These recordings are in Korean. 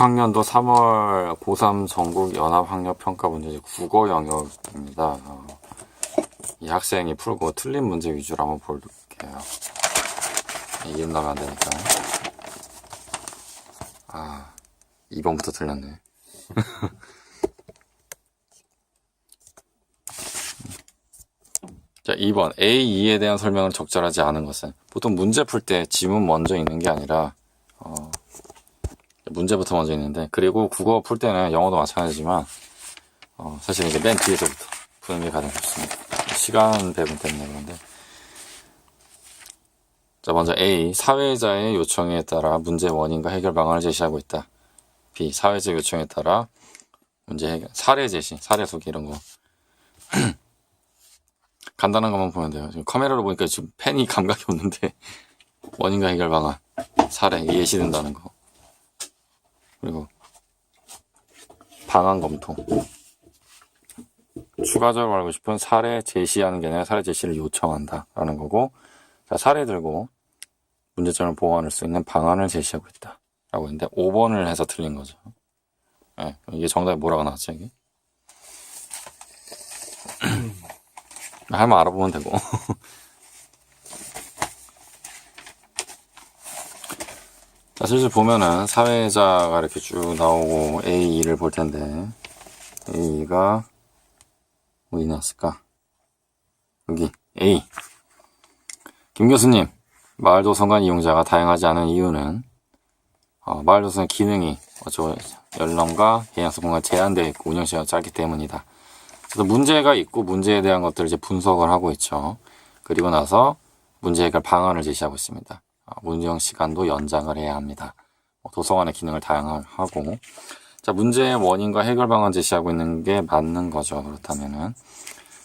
6학년도 3월 고3 전국 연합학력평가 문제 국어 영역입니다. 이 학생이 풀고 틀린 문제 위주로 한번 볼게요. 이름 나면 안 되니까. 2번부터 틀렸네. 자, 2번. A2에 대한 설명을 적절하지 않은 것은, 보통 문제 풀 때 지문 먼저 있는 게 아니라 문제부터 먼저 있는데, 그리고 국어 풀 때는 영어도 마찬가지지만 사실 이제 맨 뒤에서부터 푸는 게 가장 좋습니다. 시간 배분 때문에 그런데. 자, 먼저 A. 사회자의 요청에 따라 문제 원인과 해결 방안을 제시하고 있다. B. 사회자의 요청에 따라 문제 해결, 사례 제시, 사례 소개 이런 거. 간단한 것만 보면 돼요. 지금 카메라로 보니까 지금 펜이 감각이 없는데 원인과 해결 방안, 사례, 예시된다는 거. 그리고 방안 검토. 추가적으로 알고 싶은 사례 제시하는 게 아니라 사례 제시를 요청한다 라는 거고, 자, 사례 들고 문제점을 보완할 수 있는 방안을 제시하고 있다 라고 했는데 5번을 해서 틀린 거죠. 네, 이게 정답이 뭐라고 나왔죠 이게? 할 말 알아보면 되고. 자, 실제 보면은 사회자가 이렇게 쭉 나오고 A2를 볼 텐데, A가 어디 나왔을까? 여기 A. 김 교수님, 마을도서관 이용자가 다양하지 않은 이유는 마을도서관 기능이 연령과 개인학습 공간이 제한되어 있고 운영시간이 짧기 때문이다. 그래서 문제가 있고 문제에 대한 것들을 이제 분석을 하고 있죠. 그리고 나서 문제 해결 방안을 제시하고 있습니다. 운영 시간도 연장을 해야 합니다. 도서관의 기능을 다양하고, 자, 문제의 원인과 해결 방안 제시하고 있는 게 맞는 거죠. 그렇다면은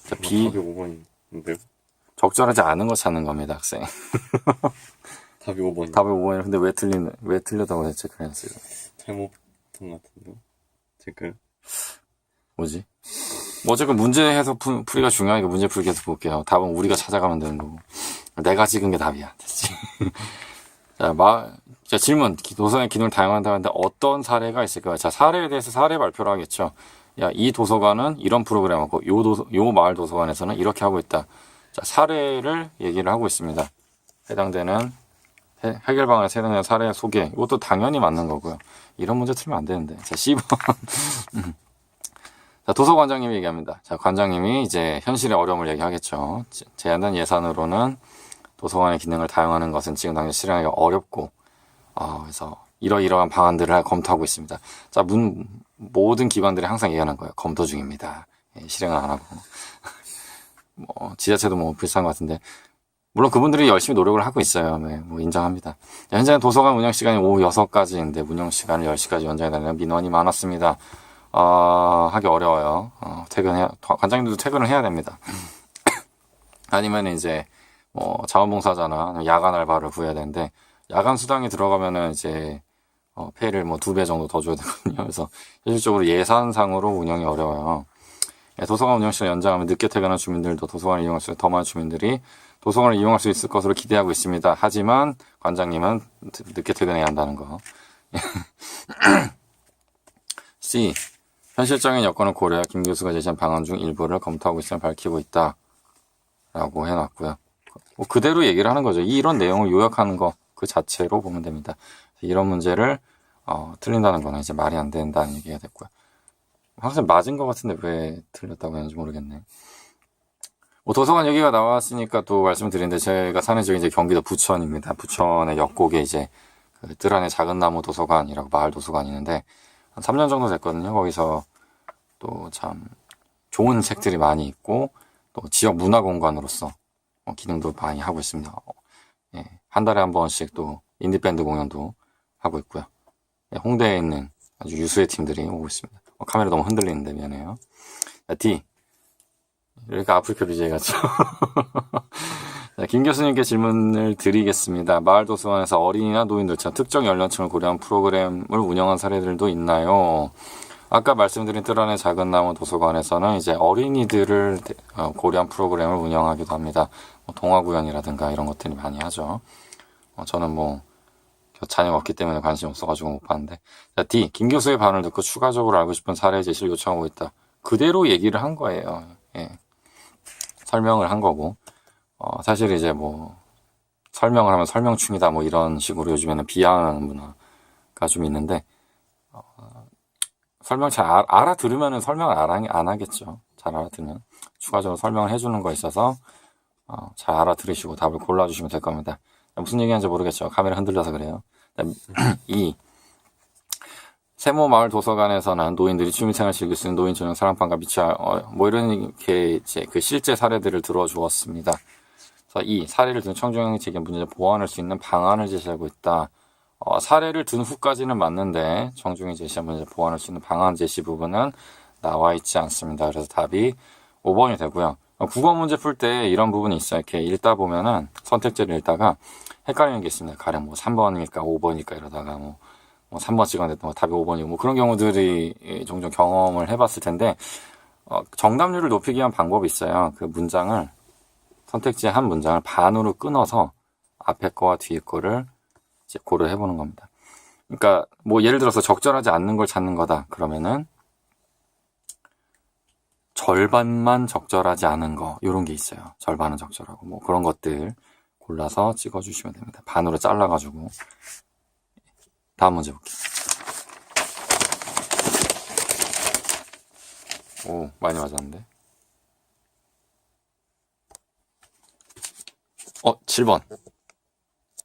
자, B. 답이 5번인데요? 적절하지 않은 거 찾는 겁니다, 학생. 답이 5번. 답이 5번이라. 근데 왜 틀렸다고 체크를 했어요? 잘못 본 것 같은데요? 체크. 뭐지? 어쨌든 문제 해서 풀이가 중요하니까 문제 풀기 해서 볼게요. 답은 우리가 찾아가면 되는 거고. 내가 찍은 게 답이야. 됐지? 자, 질문. 도서관의 기능을 다양하다고 하는데 어떤 사례가 있을까요? 자, 사례에 대해서 사례 발표를 하겠죠. 야, 이 도서관은 이런 프로그램 하고, 요 마을 도서관에서는 이렇게 하고 있다. 자, 사례를 얘기를 하고 있습니다. 해당되는 해결 방안에 해당되는 사례 소개. 이것도 당연히 맞는 거고요. 이런 문제 틀면 안 되는데. 자, 10번. 자, 도서관장님이 얘기합니다. 자, 관장님이 이제 현실의 어려움을 얘기하겠죠. 제한된 예산으로는 도서관의 기능을 다양화하는 것은 지금 당장 실행하기가 어렵고, 그래서 이러이러한 방안들을 검토하고 있습니다. 자, 모든 기관들이 항상 얘기하는 거예요. 검토 중입니다. 실행을 안 하고. 지자체도 뭐 비슷한 것 같은데, 물론 그분들이 열심히 노력을 하고 있어요. 네, 뭐 인정합니다. 현재는 도서관 운영 시간이 오후 6까지인데 운영 시간을 10시까지 연장해달라는 민원이 많았습니다. 하기 어려워요. 관장님들도 퇴근을 해야 됩니다. 아니면 이제 자원봉사자나 야간 알바를 구해야 되는데, 야간 수당이 들어가면은 이제 페이를 2배 정도 더 줘야 되거든요. 그래서 현실적으로 예산상으로 운영이 어려워요. 도서관 운영 시간 연장하면 늦게 퇴근한 주민들도 도서관을 이용할 수 있는 더 많은 주민들이 도서관을 이용할 수 있을 것으로 기대하고 있습니다. 하지만 관장님은 늦게 퇴근해야 한다는 거. C. 현실적인 여건을 고려해 김 교수가 제시한 방안 중 일부를 검토하고 있음을 밝히고 있다 라고 해놨고요. 그대로 얘기를 하는 거죠. 이런 내용을 요약하는 거 그 자체로 보면 됩니다. 이런 문제를 틀린다는 거는 이제 말이 안 된다는 얘기가 됐고요. 항상 맞은 것 같은데 왜 틀렸다고 하는지 모르겠네. 도서관 얘기가 나왔으니까 또 말씀드리는데, 제가 사는 지역이 이제 경기도 부천입니다. 부천의 역곡에 이제 뜰안의 작은 나무 도서관이라고 마을 도서관이 있는데, 한 3년 정도 됐거든요. 거기서 또 참 좋은 책들이 많이 있고, 또 지역 문화 공간으로서 기능도 많이 하고 있습니다. 한 달에 한 번씩 또 인디밴드 공연도 하고 있고요. 홍대에 있는 아주 유수의 팀들이 오고 있습니다. 카메라 너무 흔들리는데 미안해요. D. 이렇게 아프리카 BJ 같죠? 김 교수님께 질문을 드리겠습니다. 마을 도서관에서 어린이나 노인들처럼 특정 연령층을 고려한 프로그램을 운영한 사례들도 있나요? 아까 말씀드린 뜰안의 작은 나무 도서관에서는 이제 어린이들을 고려한 프로그램을 운영하기도 합니다. 동화구연이라든가 이런 것들이 많이 하죠. 저는 자녀가 없기 때문에 관심이 없어가지고 못 봤는데. 자, D. 김 교수의 발언을 듣고 추가적으로 알고 싶은 사례 제시를 요청하고 있다. 그대로 얘기를 한 거예요. 예. 설명을 한 거고. 사실 이제 뭐, 설명을 하면 설명충이다 뭐 이런 식으로 요즘에는 비하하는 문화가 좀 있는데, 설명 잘 알아들으면은 설명을 안 하겠죠. 잘 알아들으면. 추가적으로 설명을 해주는 거 있어서, 잘 알아들으시고 답을 골라주시면 될 겁니다. 무슨 얘기하는지 모르겠죠. 카메라 흔들려서 그래요. 2. 세모 마을 도서관에서는 노인들이 취미생활 즐길 수 있는 노인 전용 사랑방과 미치할 뭐 이런 게 이제 그 실제 사례들을 들어주었습니다. 그래서 2. 사례를 든 청중형이 제기한 문제를 보완할 수 있는 방안을 제시하고 있다. 사례를 든 후까지는 맞는데 청중이 제시한 문제를 보완할 수 있는 방안 제시 부분은 나와 있지 않습니다. 그래서 답이 5번이 되고요. 국어 문제 풀 때 이런 부분이 있어요. 이렇게 읽다 보면은 선택지를 읽다가 헷갈리는 게 있습니다. 가령 뭐 3번일까 5번일까 이러다가 뭐 3번 찍었는데 뭐 답이 5번이고 뭐 그런 경우들이 종종 경험을 해봤을 텐데 정답률을 높이기 위한 방법이 있어요. 그 문장을 선택지 한 문장을 반으로 끊어서 앞에 거와 뒤에 거를 이제 고려해 보는 겁니다. 그러니까 뭐 예를 들어서 적절하지 않는 걸 찾는 거다. 그러면은 절반만 적절하지 않은 거 이런 게 있어요. 절반은 적절하고 뭐 그런 것들 골라서 찍어주시면 됩니다. 반으로 잘라가지고. 다음 문제 볼게요. 오, 많이 맞았는데. 7번.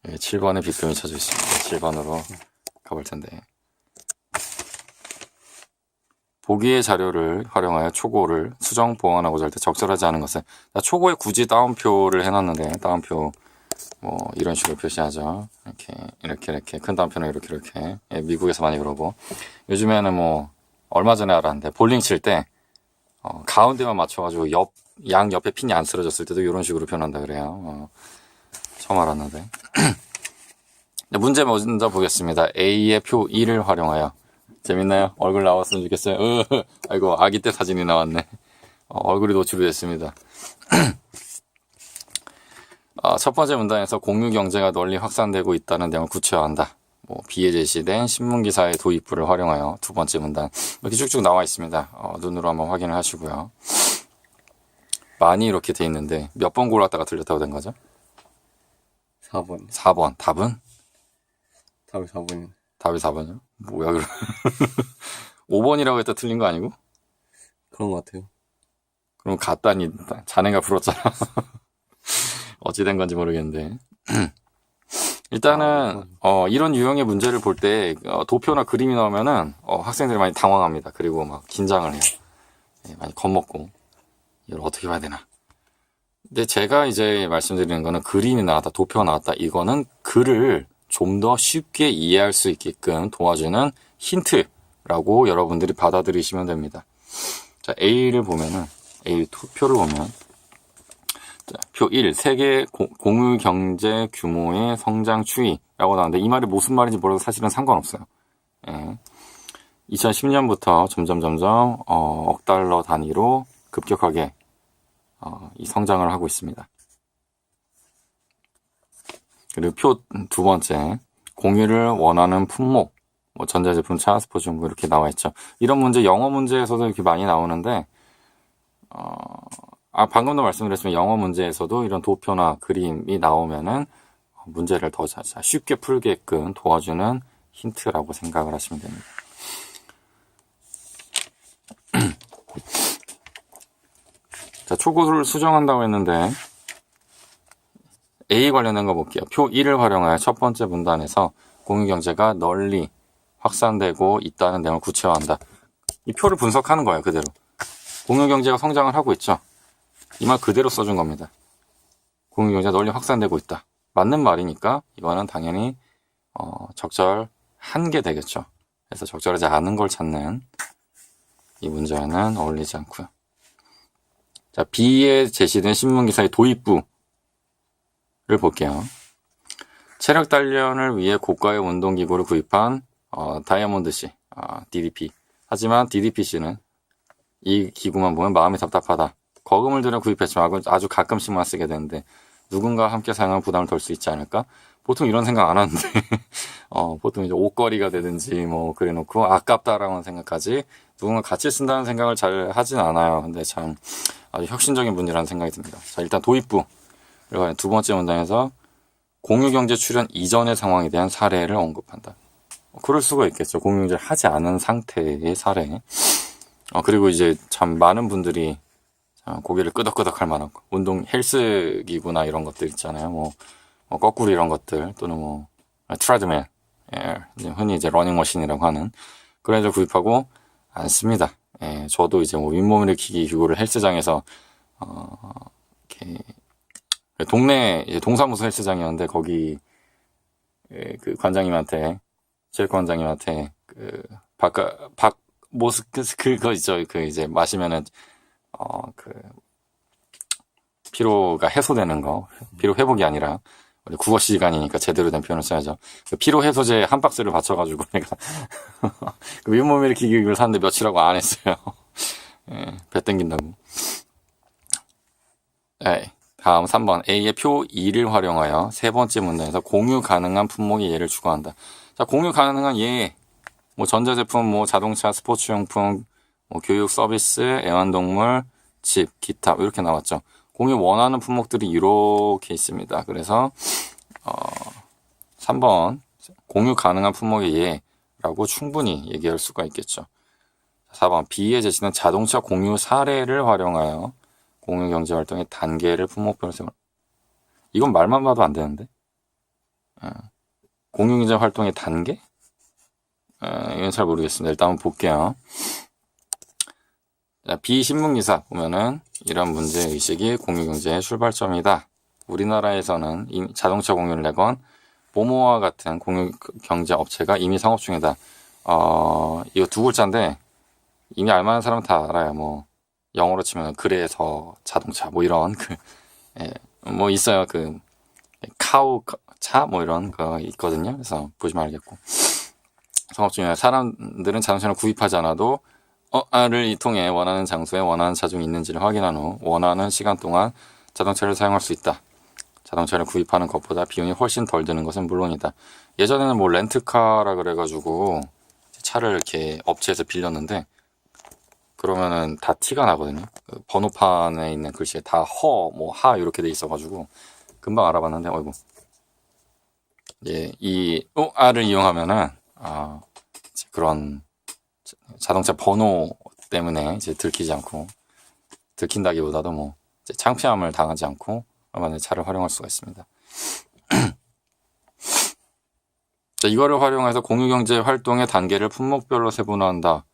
예, 7번에 빗금이 쳐져 있습니다. 7번으로 가볼 텐데. 보기의 자료를 활용하여 초고를 수정 보완하고자 할 때 적절하지 않은 것은 초고에 굳이 따옴표를 해놨는데 따옴표 뭐 이런 식으로 표시하죠. 이렇게 큰 따옴표는 이렇게 예, 미국에서 많이 그러고 요즘에는 뭐 얼마 전에 알았는데 볼링 칠 때 가운데만 맞춰가지고 양 옆에 핀이 안 쓰러졌을 때도 이런 식으로 표현한다 그래요. 처음 알았는데 문제 먼저 보겠습니다. A의 표 2를 활용하여 재밌나요? 얼굴 나왔으면 좋겠어요. 아이고 아기 때 사진이 나왔네. 얼굴이 노출이 됐습니다. 첫 번째 문단에서 공유 경제가 널리 확산되고 있다는 내용을 구체화한다. 뭐 B에 제시된 신문기사의 도입부를 활용하여 두 번째 문단 이렇게 쭉쭉 나와 있습니다. 눈으로 한번 확인을 하시고요. 많이 이렇게 돼 있는데 몇 번 골랐다가 틀렸다고 된 거죠? 4번. 4번. 답은? 답이 4번이네. 답이 4번이요? 뭐야 그럼 5번이라고 했다 틀린 거 아니고? 그런 것 같아요. 그럼 갔다니 자네가 불었잖아. 어찌 된 건지 모르겠는데 일단은 이런 유형의 문제를 볼 때 도표나 그림이 나오면은 학생들이 많이 당황합니다. 그리고 막 긴장을 해요. 예, 많이 겁먹고 이걸 어떻게 봐야 되나. 근데 제가 이제 말씀드리는 거는 그림이 나왔다, 도표가 나왔다. 이거는 글을 좀 더 쉽게 이해할 수 있게끔 도와주는 힌트라고 여러분들이 받아들이시면 됩니다. 자, A를 보면은 A 표를 보면 표 1. 세계 공유 경제 규모의 성장 추이라고 나오는데 이 말이 무슨 말인지 몰라도 사실은 상관없어요. 예. 2010년부터 점점 억 달러 단위로 급격하게 이 성장을 하고 있습니다. 그리고 표 두 번째. 공유를 원하는 품목, 뭐 전자제품, 차, 스포츠용품 이렇게 나와 있죠. 이런 문제 영어 문제에서도 이렇게 많이 나오는데 방금도 말씀드렸지만 영어 문제에서도 이런 도표나 그림이 나오면은 문제를 더 쉽게 풀게끔 도와주는 힌트라고 생각을 하시면 됩니다. 자, 초고를 수정한다고 했는데 A 관련된 거 볼게요. 표 1을 활용하여 첫 번째 문단에서 공유경제가 널리 확산되고 있다는 내용을 구체화한다. 이 표를 분석하는 거예요. 그대로. 공유경제가 성장을 하고 있죠. 이 말 그대로 써준 겁니다. 공유경제가 널리 확산되고 있다. 맞는 말이니까 이거는 당연히 적절한 게 되겠죠. 그래서 적절하지 않은 걸 찾는 이 문제와는 어울리지 않고요. 자, B에 제시된 신문기사의 도입부를 볼게요. 체력 단련을 위해 고가의 운동기구를 구입한 다이아몬드씨, DDP. 하지만 DDP씨는 이 기구만 보면 마음이 답답하다. 거금을 들여 구입했지만 아주 가끔씩만 쓰게 되는데 누군가 함께 사용하면 부담을 덜 수 있지 않을까? 보통 이런 생각 안 하는데 보통 이제 옷걸이가 되든지 뭐 그래놓고 아깝다라는 생각까지 누군가 같이 쓴다는 생각을 잘 하진 않아요. 근데 참 아주 혁신적인 분이라는 생각이 듭니다. 자, 일단 도입부. 그리고 두 번째 문장에서 공유경제 출연 이전의 상황에 대한 사례를 언급한다. 그럴 수가 있겠죠. 공유경제를 하지 않은 상태의 사례. 그리고 이제 참 많은 분들이 고개를 끄덕끄덕 할 만한 운동 헬스 기구나 이런 것들 있잖아요. 뭐 거꾸로 이런 것들 또는 뭐 트레드밀, 흔히 이제 러닝머신이라고 하는 그런 애들 구입하고 안 씁니다. 예, 저도 이제 뭐 윗몸 일으키기 기구를 헬스장에서 이렇게 동네 이제 동사무소 헬스장이었는데 거기 그 관장님한테 체육 관장님한테 그 모스크 그거 있죠. 그 이제 마시면은 그 피로가 해소되는 거, 피로 회복이 아니라 국어 시간이니까 제대로 된 표현을 써야죠. 그 피로 해소제 한 박스를 받쳐가지고 내가 그 윗몸 일으키기를 샀는데 며칠하고 안 했어요. 예, 배 땡긴다고. 네, 다음 3번 A의 표 2를 활용하여 세 번째 문장에서 공유 가능한 품목의 예를 추가한다. 자, 공유 가능한 예, 뭐 전자제품, 뭐 자동차, 스포츠용품, 뭐 교육 서비스, 애완동물, 집, 기타 이렇게 나왔죠. 공유 원하는 품목들이 이렇게 있습니다. 그래서 3번 공유 가능한 품목의 예라고 충분히 얘기할 수가 있겠죠. 4번 B에 제시된 자동차 공유 사례를 활용하여 공유 경제 활동의 단계를 품목별로 세워. 이건 말만 봐도 안 되는데. 공유 경제 활동의 단계? 이건 잘 모르겠습니다. 일단 한번 볼게요. 자, 비신문기사 보면은 이런 문제의식이 공유경제의 출발점이다. 우리나라에서는 자동차 공유를 내건 모모와 같은 공유경제 업체가 이미 상업 중이다. 이거 두 글자인데 이미 알만한 사람은 다 알아요. 뭐 영어로 치면 그래서 자동차 뭐 이런 뭐 있어요. 그 카우 차 뭐 이런 거 있거든요. 그래서 보시면 알겠고 상업 중이다. 사람들은 자동차를 구입하지 않아도 를 통해 원하는 장소에 원하는 차종이 있는지를 확인한 후 원하는 시간 동안 자동차를 사용할 수 있다. 자동차를 구입하는 것보다 비용이 훨씬 덜 드는 것은 물론이다. 예전에는 뭐 렌트카라 그래가지고 차를 이렇게 업체에서 빌렸는데 그러면은 다 티가 나거든요. 그 번호판에 있는 글씨에 다 뭐 하 이렇게 돼 있어가지고 금방 알아봤는데 어이구. 예, 이 를 이용하면은 그런 자동차 번호 때문에 이제 들키지 않고 들킨다기보다도 뭐 이제 창피함을 당하지 않고 얼마든지 차를 활용할 수가 있습니다. 자, 이거를 활용해서 공유경제 활동의 단계를 품목별로 세분화한다.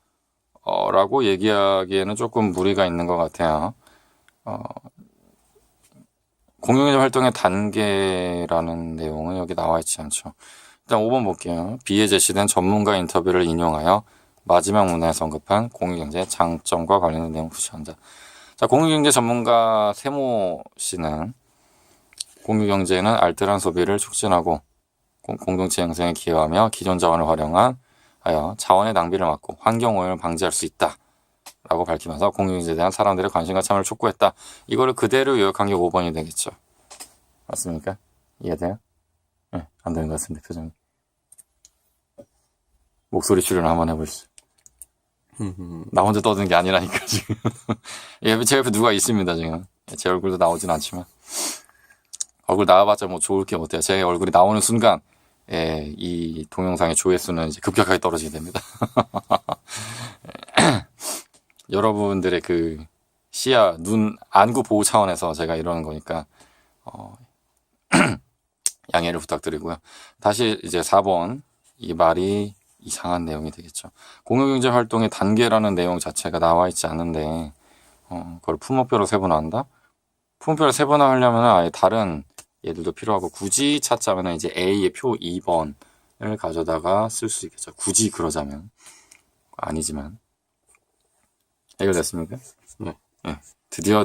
라고 얘기하기에는 조금 무리가 있는 것 같아요. 공유경제 활동의 단계라는 내용은 여기 나와 있지 않죠. 일단 5번 볼게요. B에 제시된 전문가 인터뷰를 인용하여 마지막 문항에서 언급한 공유경제의 장점과 관련된 내용을 구체한다. 자, 공유경제 전문가 세모 씨는 공유경제는 알뜰한 소비를 촉진하고 공동체 형성에 기여하며 기존 자원을 활용하여 자원의 낭비를 막고 환경오염을 방지할 수 있다. 라고 밝히면서 공유경제에 대한 사람들의 관심과 참여를 촉구했다. 이거를 그대로 요약한 게 5번이 되겠죠. 맞습니까? 이해돼요? 네, 안 되는 것 같습니다. 표정이. 목소리 출연을 한번 해보시죠. 나 혼자 떠드는 게 아니라니까 지금. 예, 제 옆에 누가 있습니다 지금. 제 얼굴도 나오진 않지만 얼굴 나와봤자 뭐 좋을 게 못해요. 제 얼굴이 나오는 순간 이 동영상의 조회수는 이제 급격하게 떨어지게 됩니다. 여러분들의 그 시야, 눈, 안구 보호 차원에서 제가 이러는 거니까 양해를 부탁드리고요. 다시 이제 4번 이 말이 이상한 내용이 되겠죠. 공유경제 활동의 단계라는 내용 자체가 나와 있지 않은데 그걸 품목별로 세분화한다? 품목별로 세분화하려면 아예 다른 얘들도 필요하고 굳이 찾자면 이제 A의 표 2번을 가져다가 쓸 수 있겠죠. 굳이 그러자면 아니지만 해결됐습니까? 네. 드디어